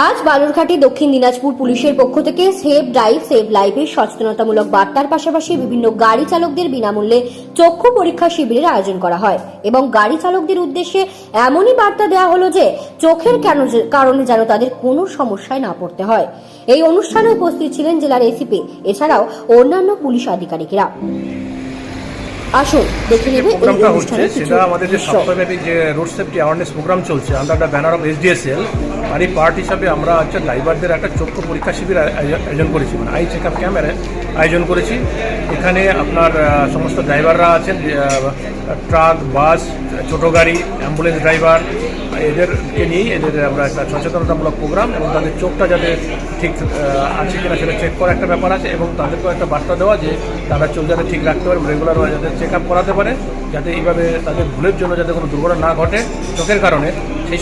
আজ বালুরঘাটে দক্ষিণ দিনাজপুর পুলিশের পক্ষ থেকে সেভ ড্রাইভ সেভ লাইফের সচেতনতামূলক বার্তার পাশাপাশি বিভিন্ন গাড়ি চালকদের বিনামূল্যে চক্ষু পরীক্ষা শিবিরের আয়োজন করা হয় এবং গাড়ি চালকদের উদ্দেশ্যে এমনই বার্তা দেওয়া হলো যে চোখের কারণে যেন তাদের কোনো সমস্যায় না পড়তে হয়। এই অনুষ্ঠানে উপস্থিত ছিলেন জেলার এসিপি এছাড়াও অন্যান্য পুলিশ আধিকারিকরা। আসুন দেখে নেব এই অনুষ্ঠানে সেটা আমাদের যে সপ্তাহব্যাপী যে রোড সেফটি অ্যাওয়ারনেস প্রোগ্রাম চলছে under the banner of SDSL, আর এই পার্ট হিসাবে আমরা ড্রাইভারদের একটা চক্ষু পরীক্ষা শিবির আয়োজন করেছি, মানে আই চেক আপ ক্যাম্পের আয়োজন করেছি। এখানে আপনার সমস্ত ড্রাইভাররা আছেন, ট্রাক, বাস, ছোটো গাড়ি, অ্যাম্বুলেন্স ড্রাইভার, এদেরকে নিয়েই আমরা একটা সচেতনতামূলক প্রোগ্রাম এবং তাদের চোখটা যাতে ঠিক আছে কিনা সেটা চেক করার একটা ব্যাপার আছে এবং তাদেরকেও একটা বার্তা দেওয়া যে তারা চোখ যাতে ঠিক রাখতে পারে, রেগুলার যাতে চেক আপ করাতে পারে, যাতে এইভাবে তাদের ভুলের জন্য যাতে কোনো দুর্ঘটনা না ঘটে চোখের কারণে, সেই